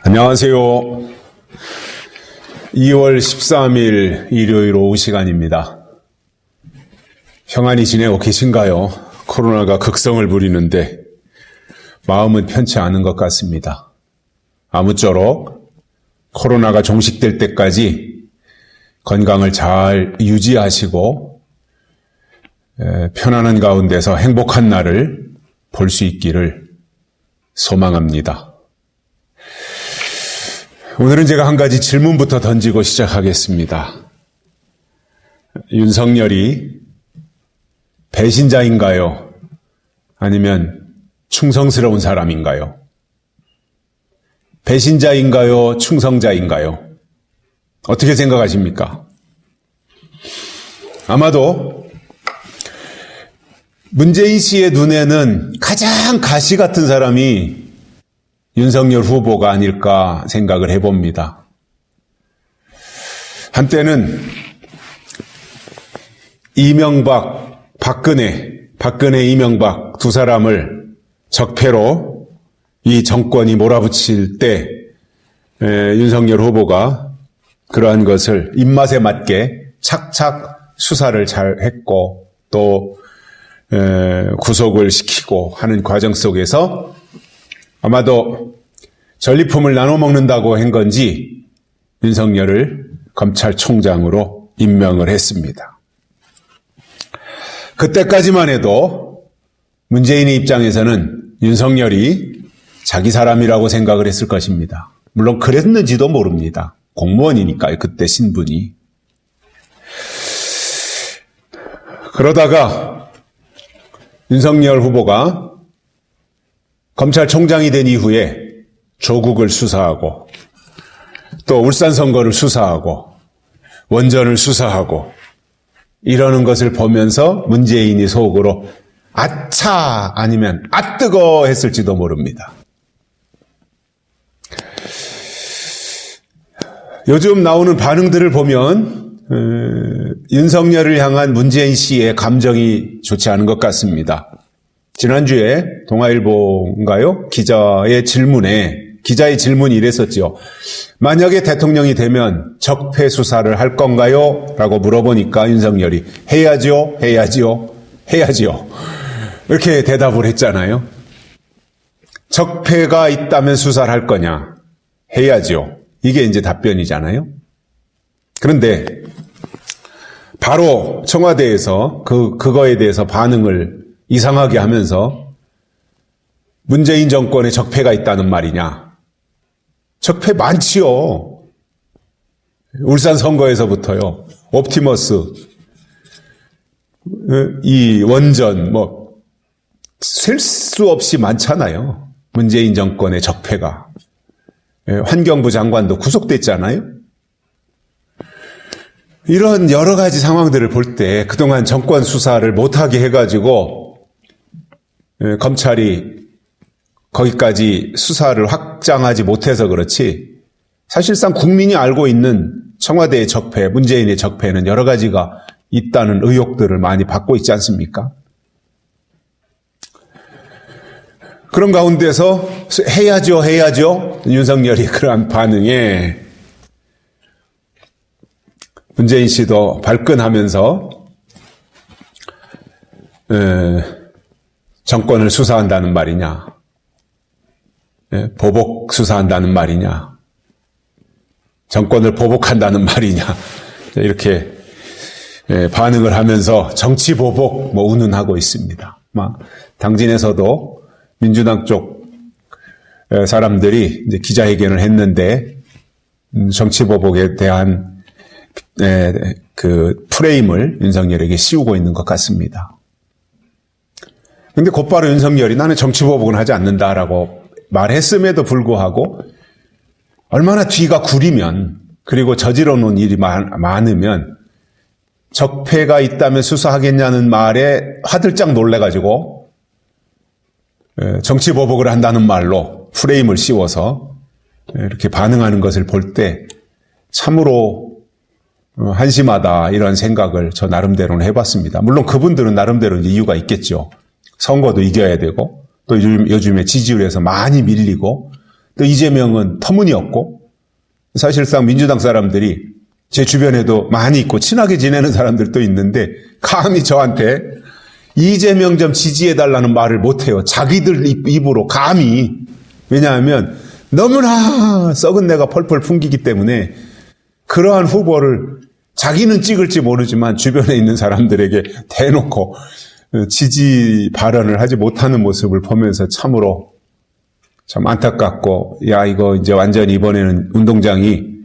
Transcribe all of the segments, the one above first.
안녕하세요. 2월 13일 일요일 오후 시간입니다. 평안히 지내고 계신가요? 코로나가 극성을 부리는데 마음은 편치 않은 것 같습니다. 아무쪼록 코로나가 종식될 때까지 건강을 잘 유지하시고 편안한 가운데서 행복한 날을 볼 수 있기를 소망합니다. 오늘은 제가 한 가지 질문부터 던지고 시작하겠습니다. 윤석열이 배신자인가요? 아니면 충성스러운 사람인가요? 배신자인가요? 충성자인가요? 어떻게 생각하십니까? 아마도 문재인 씨의 눈에는 가장 가시 같은 사람이 윤석열 후보가 아닐까 생각을 해봅니다. 한때는 이명박, 박근혜, 이명박 두 사람을 적폐로 이 정권이 몰아붙일 때 윤석열 후보가 그러한 것을 입맛에 맞게 착착 수사를 잘 했고 또 구속을 시키고 하는 과정 속에서 아마도 전리품을 나눠 먹는다고 한 건지 윤석열을 검찰총장으로 임명을 했습니다. 그때까지만 해도 문재인의 입장에서는 윤석열이 자기 사람이라고 생각을 했을 것입니다. 물론 그랬는지도 모릅니다. 공무원이니까요, 그때 신분이. 그러다가 윤석열 후보가 검찰총장이 된 이후에 조국을 수사하고 또 울산 선거를 수사하고 원전을 수사하고 이러는 것을 보면서 문재인이 속으로 아차 아니면 아 뜨거 했을지도 모릅니다. 요즘 나오는 반응들을 보면 윤석열을 향한 문재인 씨의 감정이 좋지 않은 것 같습니다. 지난주에 동아일보인가요? 기자의 질문이 이랬었죠. 만약에 대통령이 되면 적폐 수사를 할 건가요? 라고 물어보니까 윤석열이 해야죠. 이렇게 대답을 했잖아요. 적폐가 있다면 수사를 할 거냐? 해야죠. 이게 이제 답변이잖아요. 그런데 바로 청와대에서 그거에 대해서 반응을 이상하게 하면서 문재인 정권에 적폐가 있다는 말이냐? 적폐 많지요. 울산 선거에서부터요. 옵티머스, 이 원전 셀 수 없이 많잖아요. 문재인 정권의 적폐가. 환경부 장관도 구속됐잖아요. 이런 여러 가지 상황들을 볼 때 그동안 정권 수사를 못하게 해가지고 검찰이 거기까지 수사를 확장하지 못해서 그렇지 사실상 국민이 알고 있는 청와대의 적폐, 문재인의 적폐는 여러 가지가 있다는 의혹들을 많이 받고 있지 않습니까? 그런 가운데서 해야죠. 윤석열이 그러한 반응에 문재인 씨도 발끈하면서 정권을 수사한다는 말이냐, 보복 수사한다는 말이냐, 정권을 보복한다는 말이냐, 이렇게 반응을 하면서 정치 보복 운운하고 있습니다. 당진에서도 민주당 쪽 사람들이 이제 기자회견을 했는데 정치 보복에 대한 그 프레임을 윤석열에게 씌우고 있는 것 같습니다. 근데 곧바로 윤석열이 나는 정치보복은 하지 않는다라고 말했음에도 불구하고 얼마나 뒤가 구리면 그리고 저질러 놓은 일이 많으면 적폐가 있다면 수사하겠냐는 말에 화들짝 놀래가지고 정치보복을 한다는 말로 프레임을 씌워서 이렇게 반응하는 것을 볼 때 참으로 한심하다 이런 생각을 저 나름대로는 해봤습니다. 물론 그분들은 나름대로 이유가 있겠죠. 선거도 이겨야 되고 또 요즘에 지지율에서 많이 밀리고 또 이재명은 터무니없고, 사실상 민주당 사람들이 제 주변에도 많이 있고 친하게 지내는 사람들도 있는데 감히 저한테 이재명 좀 지지해달라는 말을 못해요. 자기들 입으로 감히. 왜냐하면 너무나 썩은 내가 펄펄 풍기기 때문에 그러한 후보를 자기는 찍을지 모르지만 주변에 있는 사람들에게 대놓고 지지 발언을 하지 못하는 모습을 보면서 참으로 참 안타깝고, 야, 이거 이제 완전히 이번에는 운동장이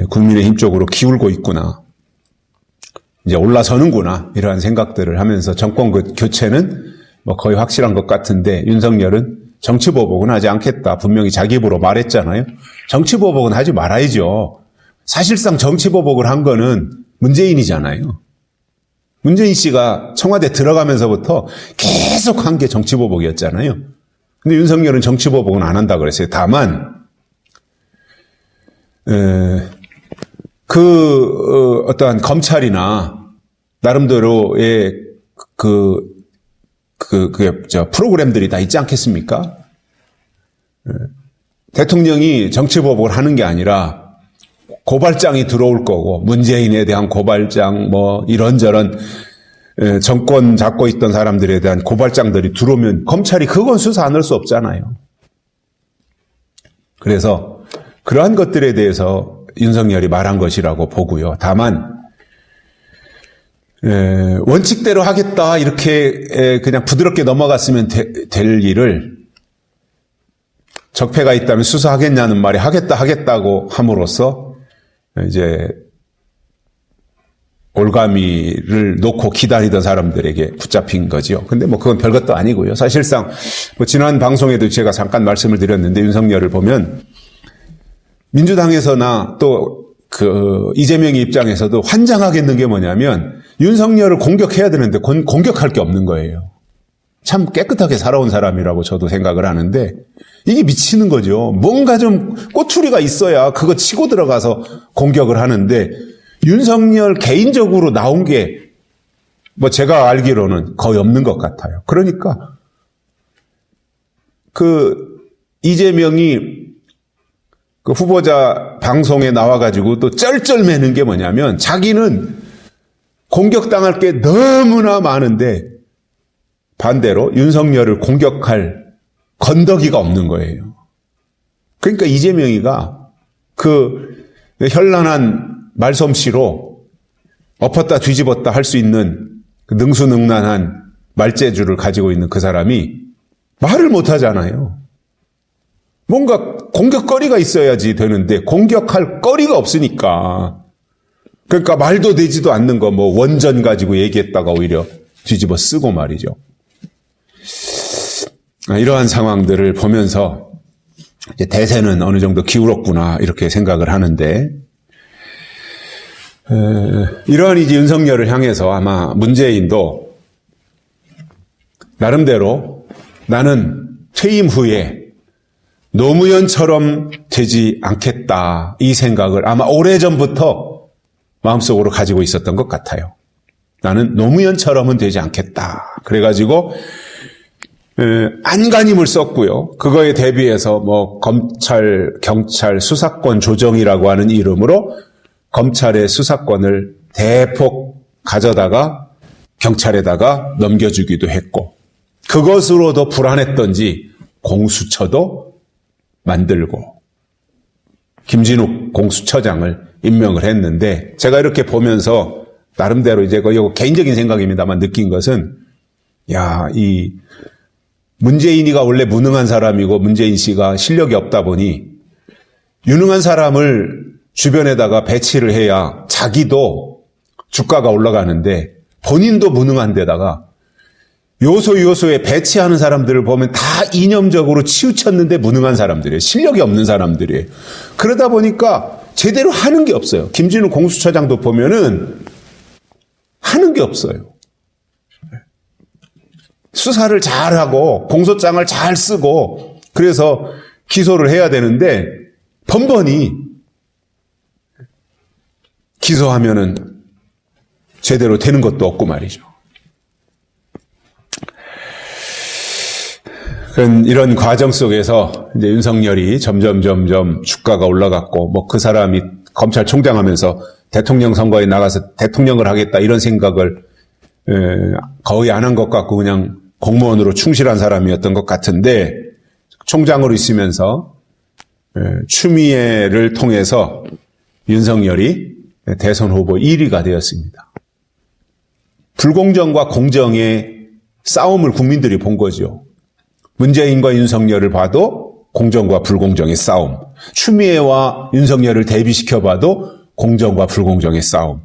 국민의힘 쪽으로 기울고 있구나. 이제 올라서는구나. 이러한 생각들을 하면서 정권 교체는 뭐 거의 확실한 것 같은데, 윤석열은 정치보복은 하지 않겠다. 분명히 자기 입으로 말했잖아요. 정치보복은 하지 말아야죠. 사실상 정치보복을 한 거는 문재인이잖아요. 문재인 씨가 청와대 들어가면서부터 계속 한 게 정치보복이었잖아요. 근데 윤석열은 정치보복은 안 한다 그랬어요. 다만 어떠한 검찰이나 나름대로의 프로그램들이 다 있지 않겠습니까? 대통령이 정치보복을 하는 게 아니라 고발장이 들어올 거고, 문재인에 대한 고발장, 뭐 이런저런 정권 잡고 있던 사람들에 대한 고발장들이 들어오면 검찰이 그건 수사 안 할 수 없잖아요. 그래서 그러한 것들에 대해서 윤석열이 말한 것이라고 보고요. 다만 원칙대로 하겠다 이렇게 그냥 부드럽게 넘어갔으면 될 일을 적폐가 있다면 수사하겠냐는 말이 하겠다고 함으로써 이제 올가미를 놓고 기다리던 사람들에게 붙잡힌 거죠. 근데 뭐 그건 별것도 아니고요. 사실상 뭐 지난 방송에도 제가 잠깐 말씀을 드렸는데, 윤석열을 보면 민주당에서나 또 이재명의 입장에서도 환장하겠는 게 뭐냐면, 윤석열을 공격해야 되는데 공격할 게 없는 거예요. 참 깨끗하게 살아온 사람이라고 저도 생각을 하는데, 이게 미치는 거죠. 뭔가 좀 꼬투리가 있어야 그거 치고 들어가서 공격을 하는데, 윤석열 개인적으로 나온 게 뭐 제가 알기로는 거의 없는 것 같아요. 그러니까 이재명이 후보자 방송에 나와가지고 또 쩔쩔매는 게 뭐냐면, 자기는 공격당할 게 너무나 많은데 반대로 윤석열을 공격할 건더기가 없는 거예요. 그러니까 이재명이가 현란한 말솜씨로 엎었다 뒤집었다 할 수 있는 능수능란한 말재주를 가지고 있는 그 사람이 말을 못하잖아요. 뭔가 공격거리가 있어야지 되는데 공격할 거리가 없으니까. 그러니까 말도 되지도 않는 거 뭐 원전 가지고 얘기했다가 오히려 뒤집어 쓰고 말이죠. 이러한 상황들을 보면서 이제 대세는 어느 정도 기울었구나 이렇게 생각을 하는데, 이러한 이제 윤석열을 향해서 아마 문재인도 나름대로 나는 퇴임 후에 노무현처럼 되지 않겠다 이 생각을 아마 오래전부터 마음속으로 가지고 있었던 것 같아요. 나는 노무현처럼은 되지 않겠다. 그래가지고 안간힘을 썼고요. 그거에 대비해서 뭐 검찰, 경찰 수사권 조정이라고 하는 이름으로 검찰의 수사권을 대폭 가져다가 경찰에다가 넘겨주기도 했고, 그것으로도 불안했던지 공수처도 만들고 김진욱 공수처장을 임명을 했는데, 제가 이렇게 보면서 나름대로 이제 이거 개인적인 생각입니다만 느낀 것은, 이 문재인이가 원래 무능한 사람이고 문재인 씨가 실력이 없다 보니 유능한 사람을 주변에다가 배치를 해야 자기도 주가가 올라가는데, 본인도 무능한 데다가 요소에 배치하는 사람들을 보면 다 이념적으로 치우쳤는데 무능한 사람들이에요. 실력이 없는 사람들이에요. 그러다 보니까 제대로 하는 게 없어요. 김진우 공수처장도 보면은 하는 게 없어요. 수사를 잘하고 공소장을 잘 쓰고 그래서 기소를 해야 되는데 번번이 기소하면은 제대로 되는 것도 없고 말이죠. 이런 과정 속에서 이제 윤석열이 점점 주가가 올라갔고, 뭐 그 사람이 검찰총장 하면서 대통령 선거에 나가서 대통령을 하겠다 이런 생각을 거의 안 한 것 같고 그냥 공무원으로 충실한 사람이었던 것 같은데, 총장으로 있으면서 추미애를 통해서 윤석열이 대선 후보 1위가 되었습니다. 불공정과 공정의 싸움을 국민들이 본 거죠. 문재인과 윤석열을 봐도 공정과 불공정의 싸움, 추미애와 윤석열을 대비시켜봐도 공정과 불공정의 싸움,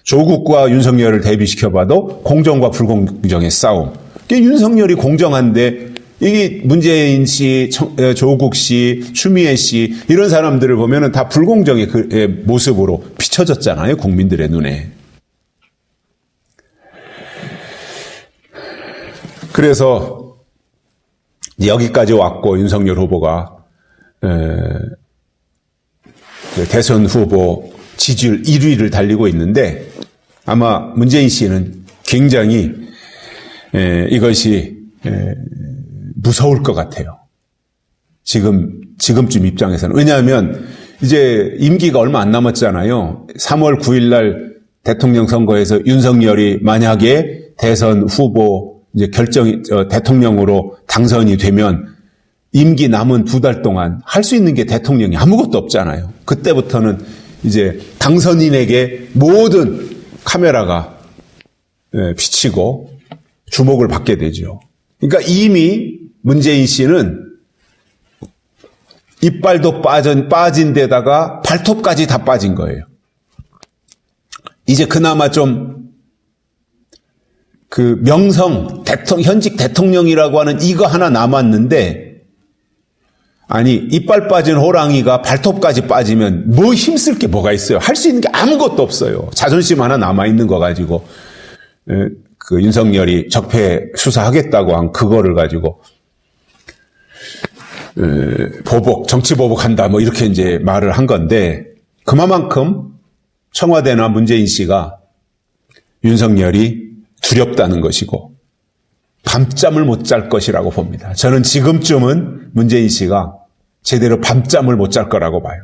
조국과 윤석열을 대비시켜봐도 공정과 불공정의 싸움. 윤석열이 공정한데 이게 문재인 씨, 조국 씨, 추미애 씨 이런 사람들을 보면은 다 불공정의 모습으로 비춰졌잖아요, 국민들의 눈에. 그래서 여기까지 왔고 윤석열 후보가 대선 후보 지지율 1위를 달리고 있는데, 아마 문재인 씨는 굉장히 이것이 무서울 것 같아요. 지금쯤 입장에서는. 왜냐하면 이제 임기가 얼마 안 남았잖아요. 3월 9일 날 대통령 선거에서 윤석열이 만약에 대선 후보 이제 대통령으로 당선이 되면 임기 남은 2달 동안 할 수 있는 게 대통령이 아무것도 없잖아요. 그때부터는 이제 당선인에게 모든 카메라가 비치고 주목을 받게 되죠. 그러니까 이미 문재인 씨는 이빨도 빠진 데다가 발톱까지 다 빠진 거예요. 이제 그나마 좀 그 명성, 현직 대통령이라고 하는 이거 하나 남았는데, 아니 이빨 빠진 호랑이가 발톱까지 빠지면 뭐 힘쓸 게 뭐가 있어요? 할 수 있는 게 아무것도 없어요. 자존심 하나 남아있는 거 가지고 그 윤석열이 적폐 수사하겠다고 한 그거를 가지고 정치 보복한다 뭐 이렇게 이제 말을 한 건데, 그만큼 청와대나 문재인 씨가 윤석열이 두렵다는 것이고 밤잠을 못 잘 것이라고 봅니다. 저는 지금쯤은 문재인 씨가 제대로 밤잠을 못 잘 거라고 봐요.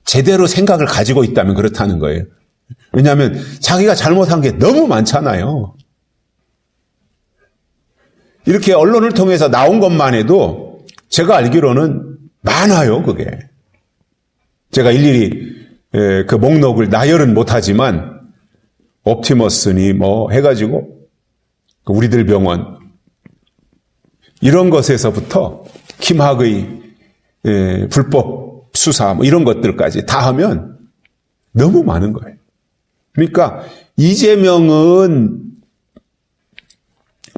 제대로 생각을 가지고 있다면 그렇다는 거예요. 왜냐하면 자기가 잘못한 게 너무 많잖아요. 이렇게 언론을 통해서 나온 것만 해도 제가 알기로는 많아요, 그게. 제가 일일이 그 목록을 나열은 못하지만 옵티머스니 뭐 해가지고 우리들 병원 이런 것에서부터 김학의 불법 수사 뭐 이런 것들까지 다 하면 너무 많은 거예요. 그러니까 이재명은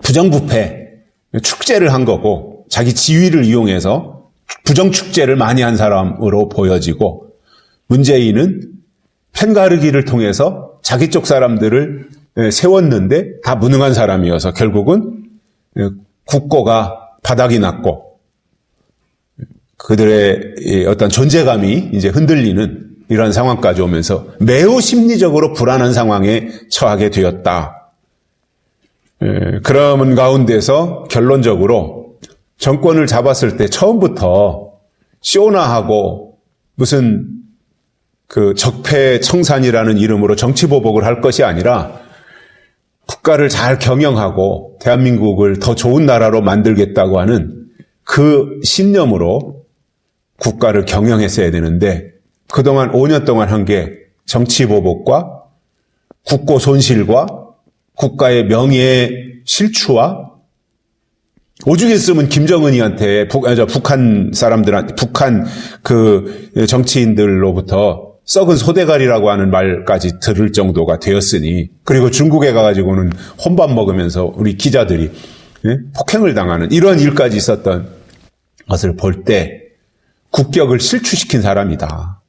부정부패 축제를 한 거고 자기 지위를 이용해서 부정축제를 많이 한 사람으로 보여지고, 문재인은 편가르기를 통해서 자기 쪽 사람들을 세웠는데 다 무능한 사람이어서 결국은 국고가 바닥이 났고 그들의 어떤 존재감이 이제 흔들리는 이런 상황까지 오면서 매우 심리적으로 불안한 상황에 처하게 되었다. 그런 가운데서 결론적으로 정권을 잡았을 때 처음부터 쇼나하고 무슨 그 적폐 청산이라는 이름으로 정치보복을 할 것이 아니라 국가를 잘 경영하고 대한민국을 더 좋은 나라로 만들겠다고 하는 그 신념으로 국가를 경영했어야 되는데, 그동안 5년 동안 한 게 정치보복과 국고 손실과 국가의 명예의 실추와, 오죽했으면 김정은이한테 북한 사람들한테, 북한 그 정치인들로부터 썩은 소대가리라고 하는 말까지 들을 정도가 되었으니, 그리고 중국에 가가지고는 혼밥 먹으면서 우리 기자들이 폭행을 당하는 이런 일까지 있었던 것을 볼 때 국격을 실추시킨 사람이다.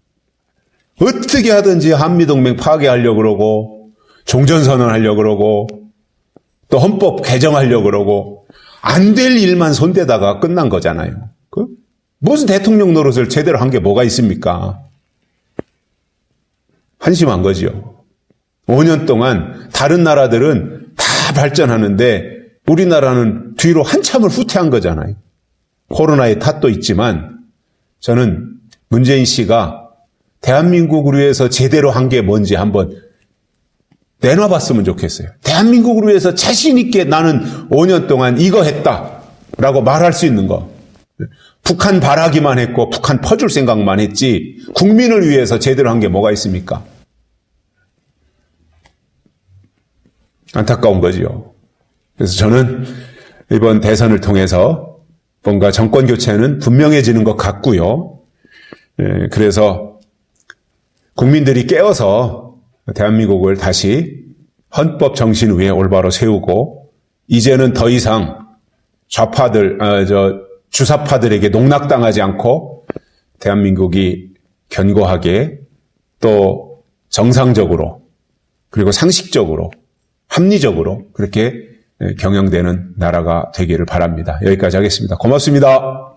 어떻게 하든지 한미동맹 파괴하려고 그러고 종전선언 하려고 그러고 또 헌법 개정하려고 그러고 안 될 일만 손대다가 끝난 거잖아요. 무슨 대통령 노릇을 제대로 한 게 뭐가 있습니까? 한심한 거죠. 5년 동안 다른 나라들은 다 발전하는데 우리나라는 뒤로 한참을 후퇴한 거잖아요. 코로나의 탓도 있지만 저는 문재인 씨가 대한민국을 위해서 제대로 한 게 뭔지 한번 내놔봤으면 좋겠어요. 대한민국을 위해서 자신 있게 나는 5년 동안 이거 했다라고 말할 수 있는 거. 북한 바라기만 했고 북한 퍼줄 생각만 했지 국민을 위해서 제대로 한 게 뭐가 있습니까? 안타까운 거지요. 그래서 저는 이번 대선을 통해서 뭔가 정권 교체는 분명해지는 것 같고요. 그래서 국민들이 깨어서 대한민국을 다시 헌법 정신 위에 올바로 세우고 이제는 더 이상 주사파들에게 농락당하지 않고 대한민국이 견고하게 또 정상적으로 그리고 상식적으로 합리적으로 그렇게 경영되는 나라가 되기를 바랍니다. 여기까지 하겠습니다. 고맙습니다.